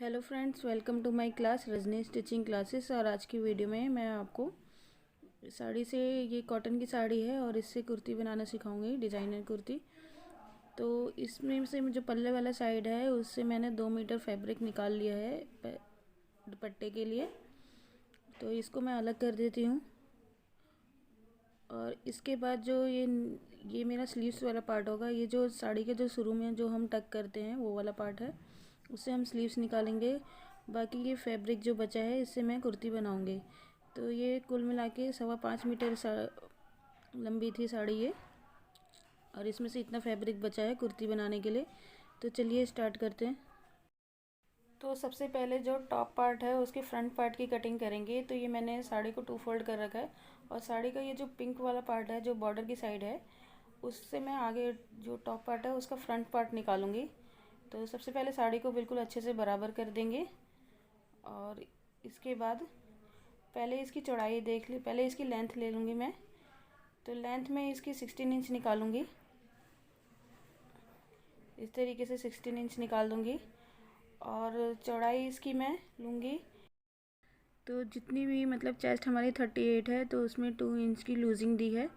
Hello friends, welcome to my class Rajni stitching classes. और आज की वीडियो में मैं आपको साड़ी से, ये कॉटन की साड़ी है और इससे कुर्ती बनाना सिखाऊंगी, डिज़ाइनर कुर्ती। तो इसमें से जो पल्ले वाला साइड है उससे मैंने 2 मीटर फैब्रिक निकाल लिया है दुपट्टे के लिए। तो इसको मैं अलग कर देती हूँ। और इसके बाद जो ये मेरा स्लीव्स वाला पार्ट होगा, ये जो साड़ी के जो शुरू में जो हम टक करते हैं वो वाला पार्ट है, उससे हम स्लीव्स निकालेंगे। बाकी ये फैब्रिक जो बचा है इससे मैं कुर्ती बनाऊंगी। तो ये कुल मिला के 5.25 मीटर लंबी थी साड़ी ये, और इसमें से इतना फैब्रिक बचा है कुर्ती बनाने के लिए। तो चलिए स्टार्ट करते हैं। तो सबसे पहले जो टॉप पार्ट है उसके फ्रंट पार्ट की कटिंग करेंगे। तो ये मैंने साड़ी को 2 फोल्ड कर रखा है, और साड़ी का ये जो पिंक वाला पार्ट है जो बॉर्डर की साइड है, उससे मैं आगे जो टॉप पार्ट है उसका फ्रंट पार्ट निकालूंगी। तो सबसे पहले साड़ी को बिल्कुल अच्छे से बराबर कर देंगे, और इसके बाद पहले इसकी चौड़ाई देख ले, पहले इसकी लेंथ ले लूँगी मैं। तो लेंथ में इसकी 16 इंच निकालूँगी, इस तरीके से 16 इंच निकाल दूँगी। और चौड़ाई इसकी मैं लूँगी, तो जितनी भी मतलब चेस्ट हमारी 38 है, तो उसमें 2 इंच की लूजिंग दी है।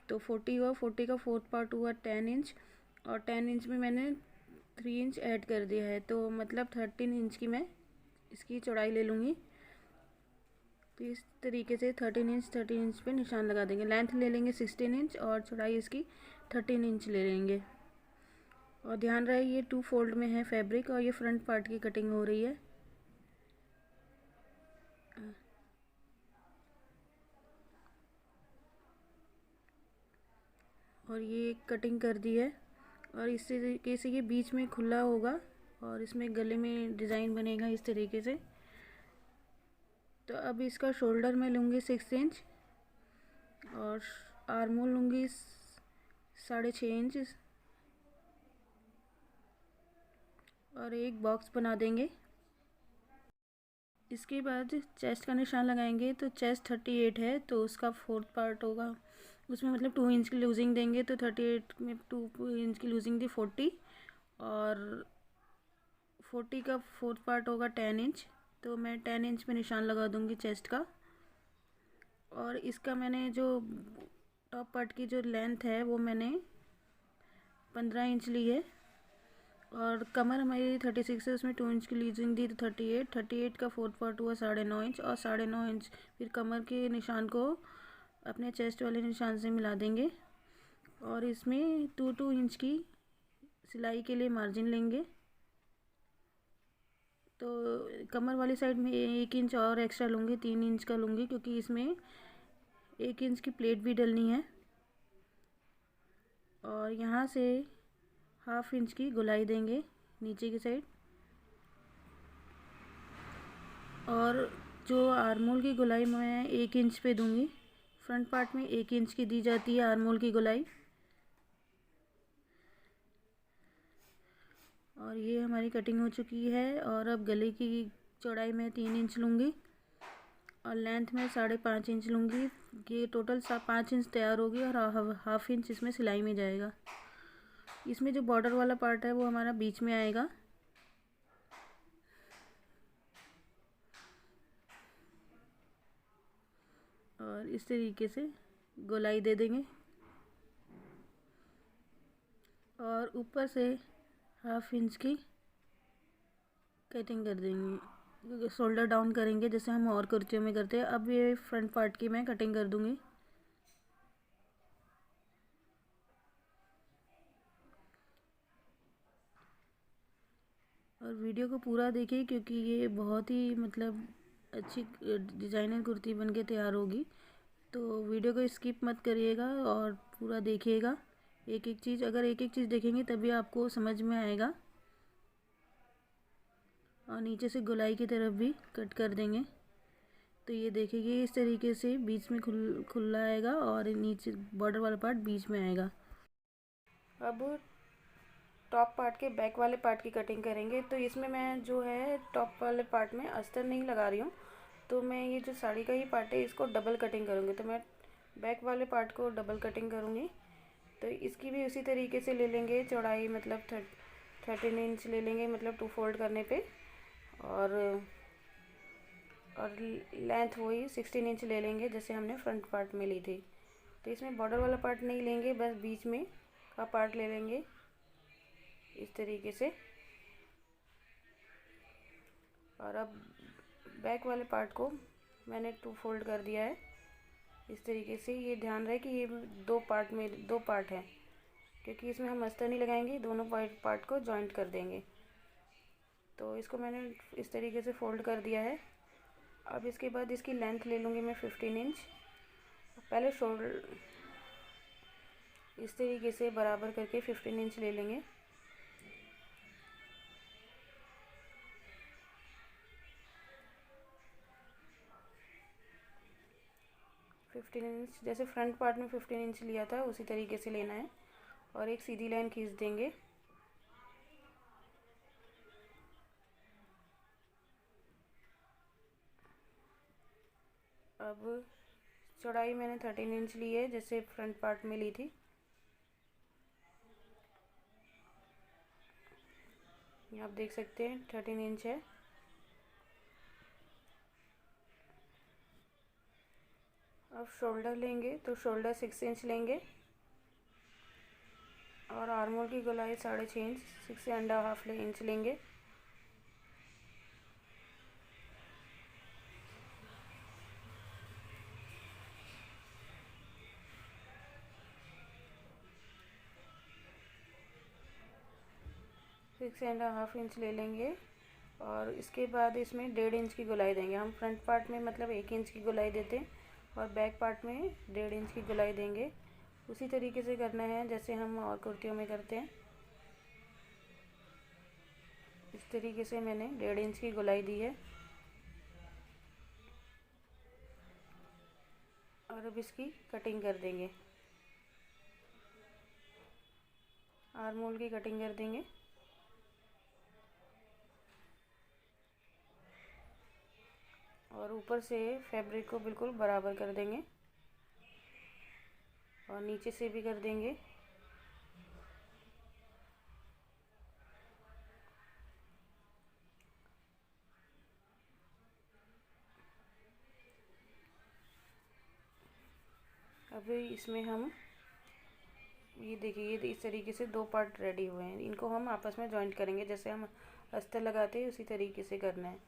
तो 40 हुआ, 40 का फोर्थ पार्ट हुआ 10 इंच, और 10 इंच में मैंने 3 इंच ऐड कर दिया है, तो मतलब 13 इंच की मैं इसकी चौड़ाई ले लूँगी। तो इस तरीके से 13 इंच पे निशान लगा देंगे। लेंथ ले लेंगे 16 इंच, और चौड़ाई इसकी 13 इंच ले लेंगे। और ध्यान रहे ये 2 फोल्ड में है फैब्रिक, और ये फ्रंट पार्ट की कटिंग हो रही है। और ये कटिंग कर दी है, और इस तरीके से ये बीच में खुला होगा, और इसमें गले में डिज़ाइन बनेगा इस तरीके से। तो अब इसका शोल्डर मैं लूँगी 6 इंच, और आर्म होल लूँगी 6.5 इंच, और एक बॉक्स बना देंगे। इसके बाद चेस्ट का निशान लगाएंगे। तो चेस्ट 38 है, तो उसका फोर्थ पार्ट होगा, उसमें मतलब 2 इंच की लूजिंग देंगे। तो 38 में 2 इंच की लूजिंग दी 40, और 40 का फोर्थ पार्ट होगा 10 इंच। तो मैं 10 इंच पे निशान लगा दूंगी चेस्ट का। और इसका मैंने जो टॉप पार्ट की जो लेंथ है वो मैंने 15 इंच ली है, और कमर हमारी 36 है, उसमें 2 इंच की लूजिंग दी। तो 38 का फोर्थ पार्ट हुआ 9.5 इंच, और 9.5 इंच फिर कमर के निशान को अपने चेस्ट वाले निशान से मिला देंगे। और इसमें 2 इंच की सिलाई के लिए मार्जिन लेंगे। तो कमर वाली साइड में 1 इंच और एक्स्ट्रा लूँगी, 3 इंच का लूँगी, क्योंकि इसमें 1 इंच की प्लेट भी डलनी है। और यहाँ से ½ इंच की गोलाई देंगे नीचे की साइड। और जो आर्मोल की गोलाई मैं 1 इंच पे दूंगी। फ्रंट पार्ट में 1 इंच की दी जाती है आर्मोल की गोलाई। और ये हमारी कटिंग हो चुकी है। और अब गले की चौड़ाई मैं 3 इंच लूँगी, और लेंथ में 5.5 इंच लूँगी। ये टोटल 5 इंच तैयार होगी, और ½ इंच इसमें सिलाई में जाएगा। इसमें जो बॉर्डर वाला पार्ट है वो हमारा बीच में आएगा। और इस तरीके से गोलाई दे देंगे, और ऊपर से ½ इंच की कटिंग कर देंगे, शोल्डर डाउन करेंगे जैसे हम और कुर्तियों में करते हैं। अब ये फ्रंट पार्ट की मैं कटिंग कर दूंगी। और वीडियो को पूरा देखिए, क्योंकि ये बहुत ही मतलब अच्छी डिज़ाइनर कुर्ती बन के तैयार होगी। तो वीडियो को स्किप मत करिएगा और पूरा देखिएगा एक एक चीज़। अगर एक एक चीज़ देखेंगे तभी आपको समझ में आएगा। और नीचे से गोलाई की तरफ भी कट कर देंगे। तो ये देखिए इस तरीके से बीच में खुला आएगा, और नीचे बॉर्डर वाला पार्ट बीच में आएगा। अब टॉप पार्ट के बैक वाले पार्ट की कटिंग करेंगे। तो इसमें मैं जो है टॉप वाले पार्ट में अस्तर नहीं लगा रही हूँ। तो मैं ये जो साड़ी का ही पार्ट है इसको डबल कटिंग करूँगी। तो मैं बैक वाले पार्ट को डबल कटिंग करूँगी। तो इसकी भी उसी तरीके से ले लेंगे चौड़ाई, मतलब 13 इंच ले लेंगे, मतलब 2 फोल्ड करने पे। और लेंथ वही 16 इंच ले लेंगे जैसे हमने फ्रंट पार्ट में ली थी। तो इसमें बॉर्डर वाला पार्ट नहीं लेंगे, बस बीच में का पार्ट ले लेंगे इस तरीके से। और अब बैक वाले पार्ट को मैंने 2 फोल्ड कर दिया है इस तरीके से। ये ध्यान रहे कि ये दो पार्ट हैं, क्योंकि इसमें हम अस्तर नहीं लगाएंगे, दोनों पार्ट को जॉइंट कर देंगे। तो इसको मैंने इस तरीके से फोल्ड कर दिया है। अब इसके बाद इसकी लेंथ ले लूँगी मैं 15 इंच। पहले शोल्डर इस तरीके से बराबर करके 15 इंच ले लेंगे। फिफ्टीन इंच जैसे फ्रंट पार्ट में 15 इंच लिया था उसी तरीके से लेना है और एक सीधी लाइन खींच देंगे। अब चौड़ाई मैंने 13 इंच ली है जैसे फ्रंट पार्ट में ली थी। ये आप देख सकते हैं 13 इंच है। अब शोल्डर लेंगे तो शोल्डर 6 इंच लेंगे और आर्मोल की गोलाई 6.5 इंच, 6.5 इंच लेंगे। सिक्स एंड हाफ इंच ले लेंगे और इसके बाद इसमें 1.5 इंच की गोलाई देंगे। हम फ्रंट पार्ट में मतलब 1 इंच की गोलाई देते हैं और बैक पार्ट में 1.5 इंच की गोलाई देंगे। उसी तरीके से करना है जैसे हम और कुर्तियों में करते हैं। इस तरीके से मैंने 1.5 इंच की गोलाई दी है और अब इसकी कटिंग कर देंगे। आर्मोल की कटिंग कर देंगे। और ऊपर से फैब्रिक को बिल्कुल बराबर कर देंगे और नीचे से भी कर देंगे। अभी इसमें हम ये देखिए, ये इस तरीके से 2 पार्ट रेडी हुए हैं। इनको हम आपस में जॉइंट करेंगे जैसे हम अस्तर लगाते हैं उसी तरीके से करना है।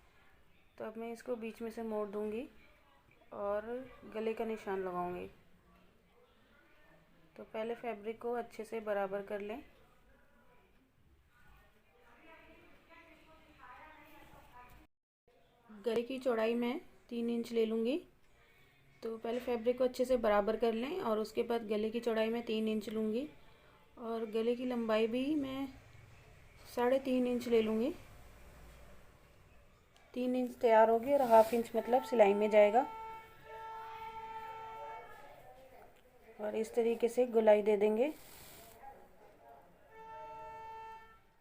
तो अब मैं इसको बीच में से मोड़ दूंगी और गले का निशान लगाऊंगी। तो पहले फैब्रिक को अच्छे से बराबर कर लें। गले की चौड़ाई मैं 3 इंच ले लूँगी। तो पहले फैब्रिक को अच्छे से बराबर कर लें और उसके बाद गले की चौड़ाई मैं 3 इंच लूँगी और गले की लंबाई भी मैं 3.5 इंच ले लूँगी। 3 इंच तैयार होगी और हाफ इंच मतलब सिलाई में जाएगा। और इस तरीके से गोलाई दे देंगे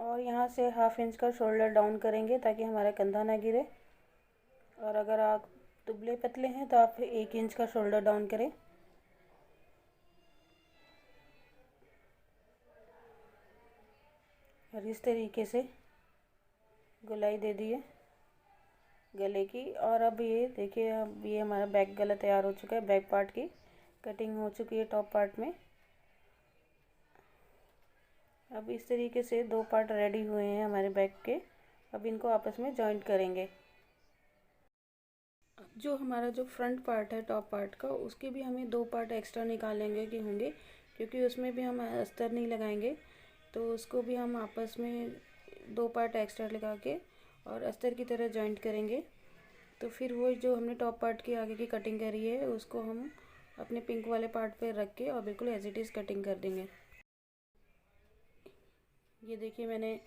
और यहाँ से हाफ इंच का शोल्डर डाउन करेंगे ताकि हमारा कंधा ना गिरे। और अगर आप दुबले पतले हैं तो आप 1 इंच का शोल्डर डाउन करें। और इस तरीके से गोलाई दे दी है गले की। और अब ये देखिए, अब ये हमारा बैक गला तैयार हो चुका है। बैक पार्ट की कटिंग हो चुकी है टॉप पार्ट में। अब इस तरीके से 2 पार्ट रेडी हुए हैं हमारे बैक के। अब इनको आपस में जॉइंट करेंगे। जो हमारा जो फ्रंट पार्ट है टॉप पार्ट का, उसके भी हमें 2 पार्ट एक्स्ट्रा निकालेंगे कि होंगे, क्योंकि उसमें भी हम अस्तर नहीं लगाएंगे। तो उसको भी हम आपस में 2 पार्ट एक्स्ट्रा लगा के और अस्तर की तरह जॉइंट करेंगे। तो फिर वो जो हमने टॉप पार्ट की आगे की कटिंग करी है उसको हम अपने पिंक वाले पार्ट पे रख के और बिल्कुल एज इट इज़ कटिंग कर देंगे। ये देखिए, मैंने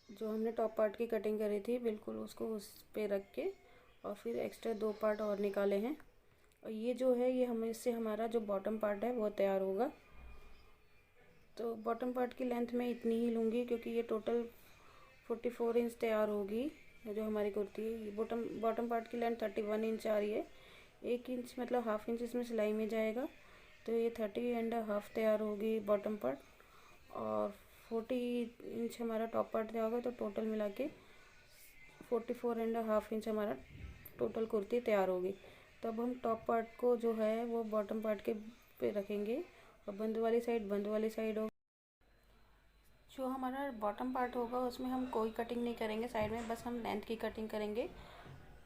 जो हमने टॉप पार्ट की कटिंग करी थी बिल्कुल उसको उस पे रख के और फिर एक्स्ट्रा 2 पार्ट और निकाले हैं। और ये जो है, ये हमें इससे हमारा जो बॉटम पार्ट है वो तैयार होगा। तो बॉटम पार्ट की लेंथ मैं इतनी ही लूँगी क्योंकि ये टोटल 44 इंच तैयार होगी जो हमारी कुर्ती है। ये बॉटम पार्ट की लेंथ 31 इंच आ रही है। 1 इंच मतलब हाफ इंच इसमें सिलाई में जाएगा। तो ये 30.5 तैयार होगी बॉटम पार्ट और 40 इंच हमारा टॉप पार्ट तैयार होगा। तो टोटल मिला के 44.5 इंच हमारा टोटल कुर्ती तैयार होगी। तब हम टॉप पार्ट को जो है वो बॉटम पार्ट के पे रखेंगे और बंद वाली साइड होगी। जो हमारा बॉटम पार्ट होगा उसमें हम कोई कटिंग नहीं करेंगे साइड में, बस हम लेंथ की कटिंग करेंगे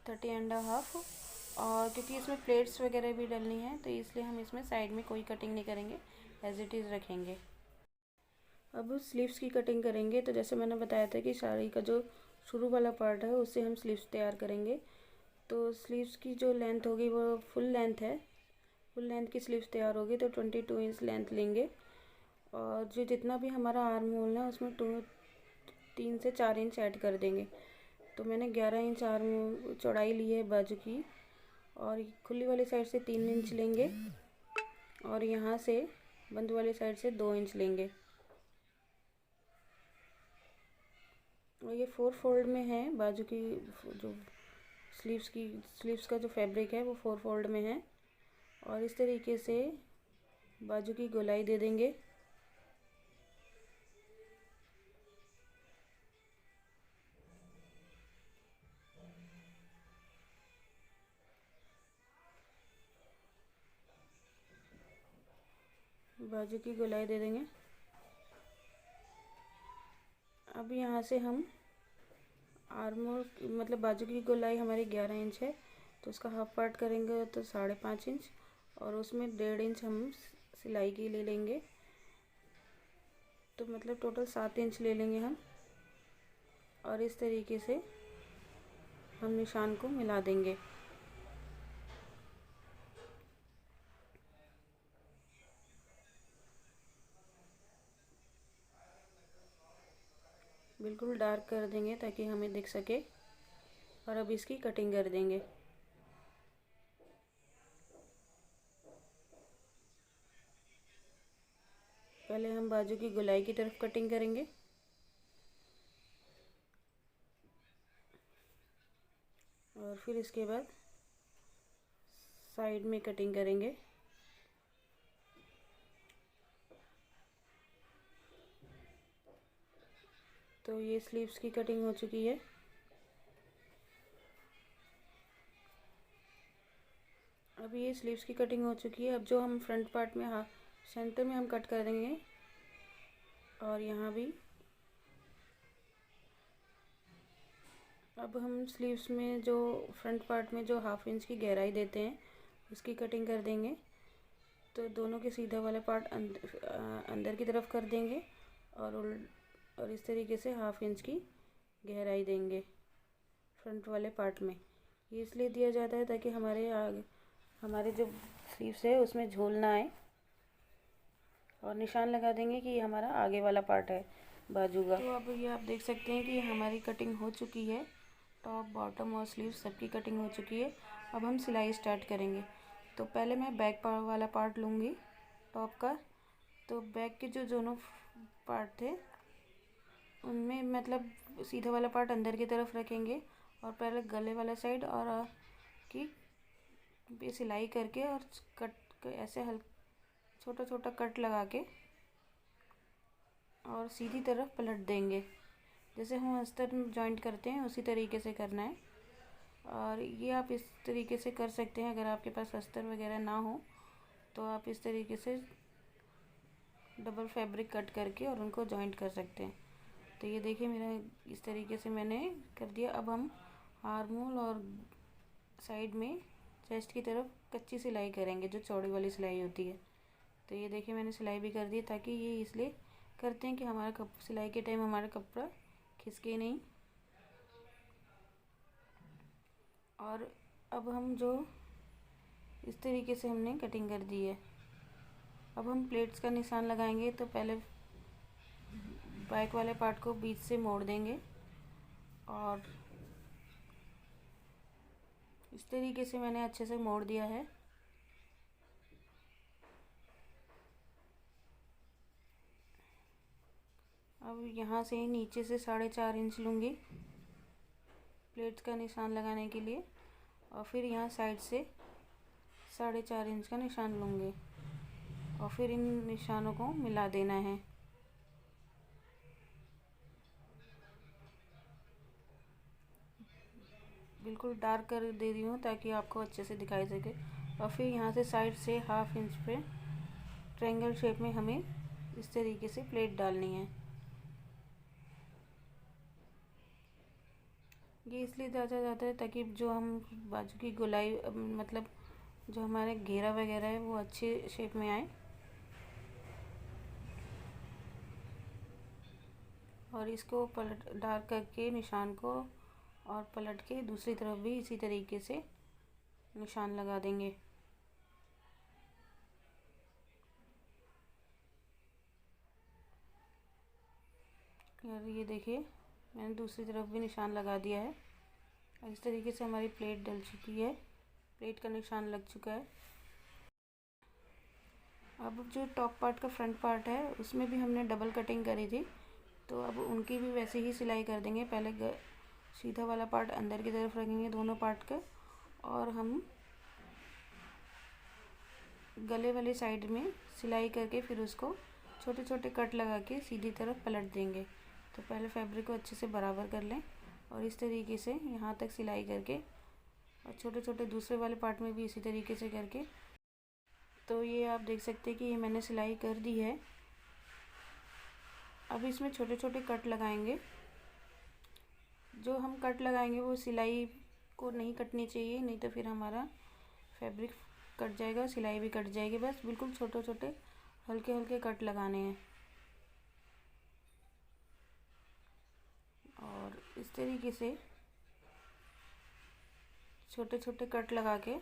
30.5। और क्योंकि इसमें प्लेट्स वगैरह भी डलनी है तो इसलिए हम इसमें साइड में कोई कटिंग नहीं करेंगे, एज इट इज़ रखेंगे। अब स्लीव्स की कटिंग करेंगे। तो जैसे मैंने बताया था कि साड़ी का जो शुरू वाला पार्ट है उससे हम स्लीव्स तैयार करेंगे। तो स्लीव्स की जो लेंथ होगी वो फुल लेंथ है, फुल लेंथ की स्लीव्स तैयार होगी तो 22 इंच लेंथ लेंगे। और जो जितना भी हमारा आर्म होल है उसमें 3 से 4 इंच ऐड कर देंगे। तो मैंने 11 इंच आर्म चौड़ाई ली है बाजू की, और खुली वाली साइड से 3 इंच लेंगे और यहाँ से बंद वाली साइड से 2 इंच लेंगे। और ये 4 फोल्ड में है बाजू की, जो स्लीव्स का जो फैब्रिक है वो 4 फोल्ड में है। और इस तरीके से बाजू की गोलाई दे देंगे। बाजू की गोलाई दे देंगे। अब यहाँ से हम आर्म मतलब बाजू की गोलाई हमारी 11 इंच है तो उसका हाफ पार्ट करेंगे तो 5.5 इंच, और उसमें 1.5 इंच हम सिलाई की ले लेंगे। तो मतलब टोटल 7 इंच ले लेंगे हम, और इस तरीके से हम निशान को मिला देंगे। बिल्कुल डार्क कर देंगे ताकि हमें दिख सके। और अब इसकी कटिंग कर देंगे। पहले हम बाजू की गोलाई की तरफ कटिंग करेंगे, और फिर इसके बाद साइड में कटिंग करेंगे। तो ये स्लीव्स की कटिंग हो चुकी है। अब ये स्लीव्स की कटिंग हो चुकी है। अब जो हम फ्रंट पार्ट में सेंटर में हम कट कर देंगे, और यहाँ भी अब हम स्लीव्स में जो फ्रंट पार्ट में जो 1/2 इंच की गहराई देते हैं उसकी कटिंग कर देंगे। तो दोनों के सीधा वाला पार्ट अंदर की तरफ कर देंगे, और इस तरीके से 1/2 इंच की गहराई देंगे फ्रंट वाले पार्ट में। ये इसलिए दिया जाता है ताकि हमारे जो स्लीव्स है उसमें झोल ना आए। और निशान लगा देंगे कि ये हमारा आगे वाला पार्ट है बाजू का। तो अब ये आप देख सकते हैं कि हमारी कटिंग हो चुकी है। टॉप बॉटम और स्लीव सबकी कटिंग हो चुकी है। अब हम सिलाई स्टार्ट करेंगे। तो पहले मैं बैक वाला पार्ट लूँगी टॉप का। तो बैक के जो दोनों पार्ट थे उनमें मतलब सीधा वाला पार्ट अंदर की तरफ रखेंगे, और पहले गले वाला साइड और की पे सिलाई करके और कट ऐसे छोटा छोटा कट लगा के और सीधी तरफ पलट देंगे। जैसे हम अस्तर जॉइंट करते हैं उसी तरीके से करना है। और ये आप इस तरीके से कर सकते हैं। अगर आपके पास अस्तर वगैरह ना हो तो आप इस तरीके से डबल फैब्रिक कट करके और उनको जॉइंट कर सकते हैं। तो ये देखिए मेरा इस तरीके से मैंने कर दिया। अब हम आर्म होल और साइड में चेस्ट की तरफ कच्ची सिलाई करेंगे, जो चौड़ी वाली सिलाई होती है। तो ये देखिए मैंने सिलाई भी कर दी, ताकि ये इसलिए करते हैं कि हमारा सिलाई के टाइम हमारा कपड़ा खिसके नहीं। और अब हम जो इस तरीके से हमने कटिंग कर दी है। अब हम प्लेट्स का निशान लगाएंगे। तो पहले बैक वाले पार्ट को बीच से मोड़ देंगे, और इस तरीके से मैंने अच्छे से मोड़ दिया है। अब यहाँ से नीचे से 4.5 इंच लूँगी प्लेट्स का निशान लगाने के लिए, और फिर यहाँ साइड से 4.5 इंच का निशान लूँगी, और फिर इन निशानों को मिला देना है। बिल्कुल डार्क कर दे रही हूँ ताकि आपको अच्छे से दिखाई सके। और फिर यहाँ से साइड से 1/2 इंच पे ट्रायंगल शेप में हमें इस तरीके से प्लेट डालनी है। ये इसलिए डाला जाता है ताकि जो हम बाजू की गोलाई मतलब जो हमारे घेरा वगैरह है वो अच्छे शेप में आए। और इसको पलट डार्क करके निशान को और पलट के दूसरी तरफ भी इसी तरीके से निशान लगा देंगे। और ये देखिए मैंने दूसरी तरफ भी निशान लगा दिया है। और इस तरीके से हमारी प्लेट डल चुकी है, प्लेट का निशान लग चुका है। अब जो टॉप पार्ट का फ्रंट पार्ट है उसमें भी हमने डबल कटिंग करी थी, तो अब उनकी भी वैसे ही सिलाई कर देंगे। पहले सीधा वाला पार्ट अंदर की तरफ रखेंगे दोनों पार्ट का, और हम गले वाली साइड में सिलाई करके फिर उसको छोटे छोटे कट लगा के सीधी तरफ पलट देंगे। तो पहले फैब्रिक को अच्छे से बराबर कर लें और इस तरीके से यहाँ तक सिलाई करके, और छोटे छोटे दूसरे वाले पार्ट में भी इसी तरीके से करके। तो ये आप देख सकते हैं कि ये मैंने सिलाई कर दी है। अब इसमें छोटे छोटे कट लगाएंगे। जो हम कट लगाएंगे वो सिलाई को नहीं कटनी चाहिए, नहीं तो फिर हमारा फैब्रिक कट जाएगा, सिलाई भी कट जाएगी। बस बिल्कुल छोटे छोटे हल्के हल्के कट लगाने हैं। और इस तरीके से छोटे छोटे कट लगा के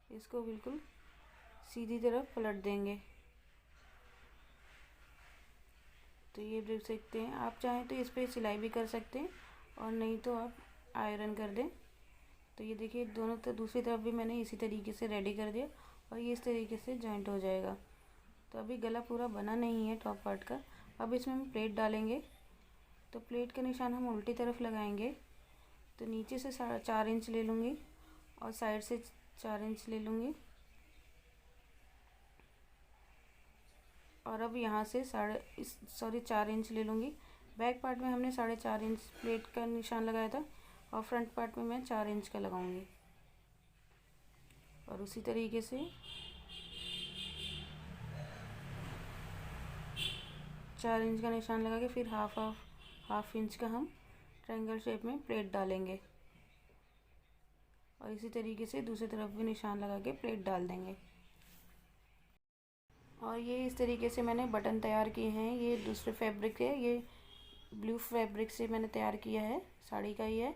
इसको बिल्कुल सीधी तरफ पलट देंगे। तो ये देख सकते हैं, आप चाहें तो इस पर सिलाई भी कर सकते हैं और नहीं तो आप आयरन कर दें। तो ये देखिए दोनों तो दूसरी तरफ भी मैंने इसी तरीके से रेडी कर दिया और ये इस तरीके से जॉइंट हो जाएगा। तो अभी गला पूरा बना नहीं है टॉप पार्ट का। अब इसमें हम प्लेट डालेंगे। तो प्लेट का निशान हम उल्टी तरफ लगाएंगे। तो नीचे से 4.5 इंच ले लूँगी और साइड से 4 इंच ले लूँगी। और अब यहाँ से 4 इंच ले लूँगी। बैक पार्ट में हमने 4.5 इंच प्लेट का निशान लगाया था और फ्रंट पार्ट में मैं 4 इंच का लगाऊंगी। और उसी तरीके से 4 इंच का निशान लगा के फिर हाफ इंच का हम ट्रायंगल शेप में प्लेट डालेंगे। और इसी तरीके से दूसरी तरफ भी निशान लगा के प्लेट डाल देंगे। और ये इस तरीके से मैंने बटन तैयार किए हैं। ये दूसरे फैब्रिक है, ये ब्लू फैब्रिक से मैंने तैयार किया है, साड़ी का ही है।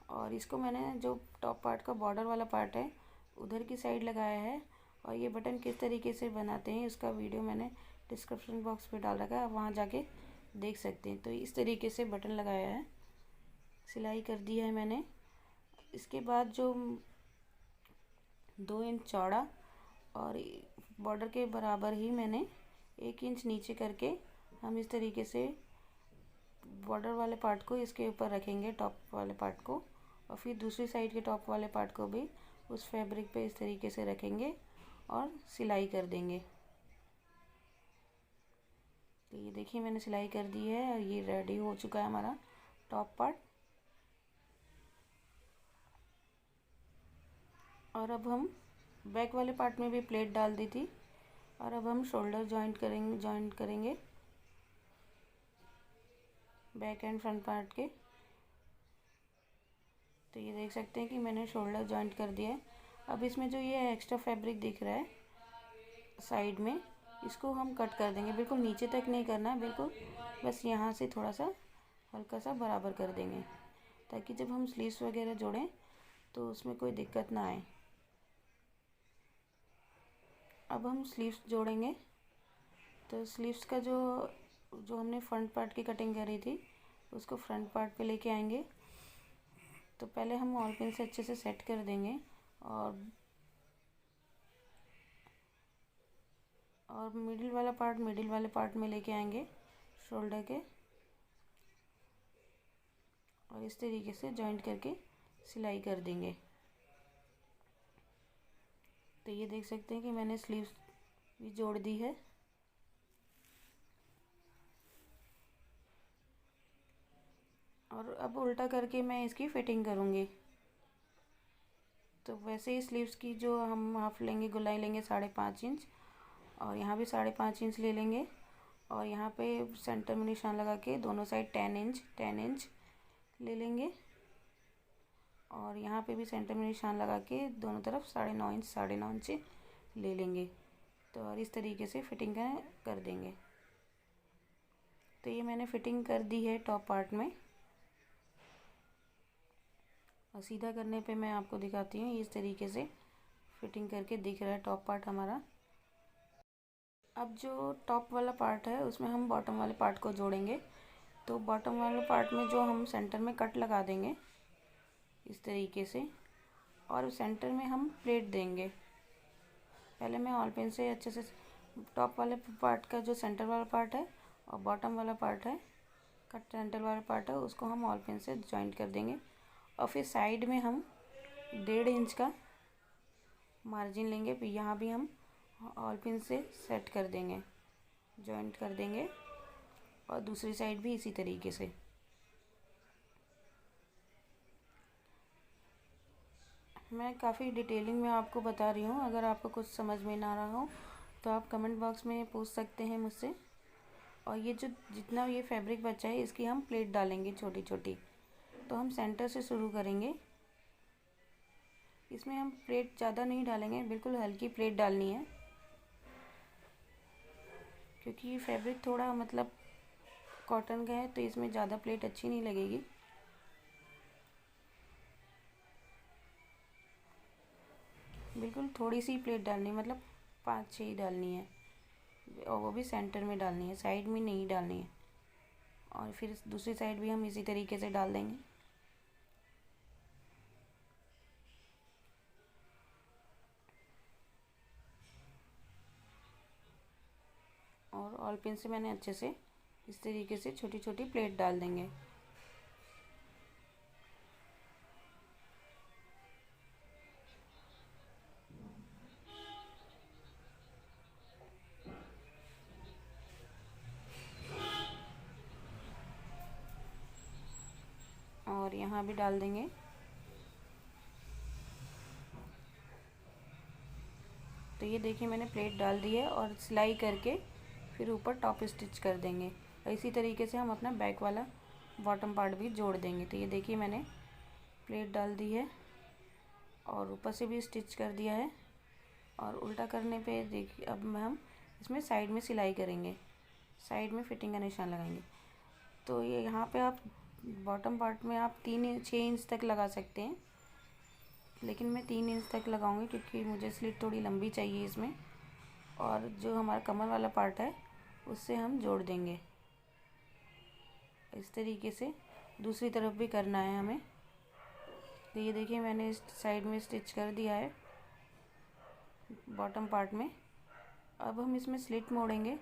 और इसको मैंने जो टॉप पार्ट का बॉर्डर वाला पार्ट है उधर की साइड लगाया है। और ये बटन किस तरीके से बनाते हैं इसका वीडियो मैंने डिस्क्रिप्शन बॉक्स पे डाल रखा है, आप वहाँ जाके देख सकते हैं। तो इस तरीके से बटन लगाया है, सिलाई कर दी है मैंने। इसके बाद जो 2 इंच चौड़ा और बॉर्डर के बराबर ही मैंने 1 इंच नीचे करके हम इस तरीके से बॉर्डर वाले पार्ट को इसके ऊपर रखेंगे, टॉप वाले पार्ट को। और फिर दूसरी साइड के टॉप वाले पार्ट को भी उस फैब्रिक पे इस तरीके से रखेंगे और सिलाई कर देंगे। तो ये देखिए मैंने सिलाई कर दी है और ये रेडी हो चुका है हमारा टॉप पार्ट। और अब हम बैक वाले पार्ट में भी प्लेट डाल दी थी। और अब हम शोल्डर जॉइंट करेंगे बैक एंड फ्रंट पार्ट के। तो ये देख सकते हैं कि मैंने शोल्डर जॉइंट कर दिया है। अब इसमें जो ये एक्स्ट्रा फैब्रिक दिख रहा है साइड में, इसको हम कट कर देंगे। बिल्कुल नीचे तक नहीं करना, बिल्कुल बस यहाँ से थोड़ा सा हल्का सा बराबर कर देंगे ताकि जब हम स्लीव्स वगैरह जोड़ें तो उसमें कोई दिक्कत ना आए। अब हम स्लीव्स जोड़ेंगे। तो स्लीव्स का जो हमने फ्रंट पार्ट की कटिंग करी थी उसको फ्रंट पार्ट पे लेके आएंगे। तो पहले हम ऑल पिन से अच्छे से सेट कर देंगे और मिडिल वाले पार्ट में लेके आएंगे शोल्डर के। और इस तरीके से जॉइंट करके सिलाई कर देंगे। तो ये देख सकते हैं कि मैंने स्लीव्स भी जोड़ दी है। और अब उल्टा करके मैं इसकी फिटिंग करूँगी। तो वैसे ही स्लीव्स की जो हम हाफ लेंगे, गोलाई लेंगे 5.5 इंच, और यहाँ भी 5.5 इंच ले लेंगे, और यहाँ पे सेंटर में निशान लगा के दोनों साइड 10 इंच ले लेंगे, और यहाँ पे भी सेंटर में निशान लगा के दोनों तरफ 9.5 इंच ले लेंगे। तो और इस तरीके से फिटिंग कर देंगे। तो ये मैंने फिटिंग कर दी है टॉप पार्ट में, और सीधा करने पे मैं आपको दिखाती हूँ। इस तरीके से फिटिंग करके दिख रहा है टॉप पार्ट हमारा। अब जो टॉप वाला पार्ट है उसमें हम बॉटम वाले पार्ट को जोड़ेंगे। तो बॉटम वाले पार्ट में जो हम सेंटर में कट लगा देंगे इस तरीके से, और सेंटर में हम प्लेट देंगे। पहले मैं ऑल पेन से अच्छे से टॉप वाले पार्ट का जो सेंटर वाला पार्ट है और बॉटम वाला पार्ट है, कट सेंटर वाला पार्ट है, उसको हम ऑल पेन से जॉइंट कर देंगे। और फिर साइड में हम 1.5 इंच का मार्जिन लेंगे, फिर यहाँ भी हम ऑल पिन से सेट कर देंगे, जॉइंट कर देंगे, और दूसरी साइड भी इसी तरीके से। मैं काफ़ी डिटेलिंग में आपको बता रही हूँ। अगर आपको कुछ समझ में ना रहा हो तो आप कमेंट बॉक्स में पूछ सकते हैं मुझसे। और ये जो जितना ये फैब्रिक बचा है इसकी हम प्लेट डालेंगे छोटी छोटी। तो हम सेंटर से शुरू करेंगे। इसमें हम प्लेट ज़्यादा नहीं डालेंगे, बिल्कुल हल्की प्लेट डालनी है, क्योंकि ये फैब्रिक थोड़ा मतलब कॉटन का है, तो इसमें ज़्यादा प्लेट अच्छी नहीं लगेगी। बिल्कुल थोड़ी सी प्लेट डालनी है, मतलब 5-6 ही डालनी है, और वो भी सेंटर में डालनी है, साइड में नहीं डालनी है। और फिर दूसरी साइड भी हम इसी तरीके से डाल देंगे। और ऑल पिन से मैंने अच्छे से इस तरीके से छोटी छोटी प्लेट डाल देंगे। और यहाँ भी डाल देंगे। तो ये देखिए मैंने प्लेट डाल दी है, और सिलाई करके फिर ऊपर टॉप स्टिच कर देंगे। और इसी तरीके से हम अपना बैक वाला बॉटम पार्ट भी जोड़ देंगे। तो ये देखिए मैंने प्लेट डाल दी है और ऊपर से भी स्टिच कर दिया है। और उल्टा करने पे देखिए अब हम इसमें साइड में सिलाई करेंगे, साइड में फिटिंग का निशान लगाएंगे। तो ये यहाँ पे आप बॉटम पार्ट में आप 6 इंच तक लगा सकते हैं, लेकिन मैं 3 इंच तक लगाऊंगी क्योंकि मुझे स्लिट थोड़ी लंबी चाहिए इसमें। और जो हमारा कमर वाला पार्ट है उससे हम जोड़ देंगे। इस तरीके से दूसरी तरफ भी करना है हमें। तो ये देखिए मैंने इस साइड में स्टिच कर दिया है बॉटम पार्ट में। अब हम इसमें स्लिट मोड़ेंगे।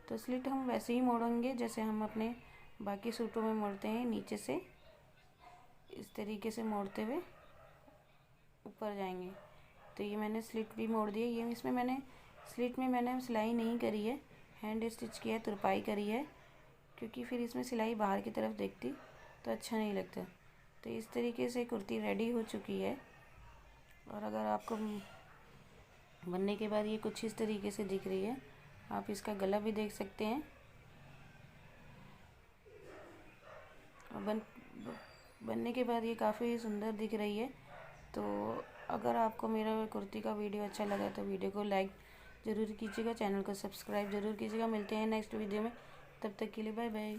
तो स्लिट हम वैसे ही मोड़ेंगे जैसे हम अपने बाकी सूटों में मोड़ते हैं, नीचे से इस तरीके से मोड़ते हुए ऊपर जाएंगे। तो ये मैंने स्लिट भी मोड़ दी है। ये इसमें मैंने स्लिट में मैंने सिलाई नहीं करी है, हैंड स्टिच किया है, तुरपाई करी है, क्योंकि फिर इसमें सिलाई बाहर की तरफ दिखती तो अच्छा नहीं लगता। तो इस तरीके से कुर्ती रेडी हो चुकी है। और अगर आपको बनने के बाद ये कुछ इस तरीके से दिख रही है, आप इसका गला भी देख सकते हैं। और बनने के बाद ये काफ़ी सुंदर दिख रही है। तो अगर आपको मेरा कुर्ती का वीडियो अच्छा लगा तो वीडियो को लाइक ज़रूर कीजिएगा, चैनल को सब्सक्राइब ज़रूर कीजिएगा। मिलते हैं नेक्स्ट वीडियो में, तब तक के लिए बाय बाय।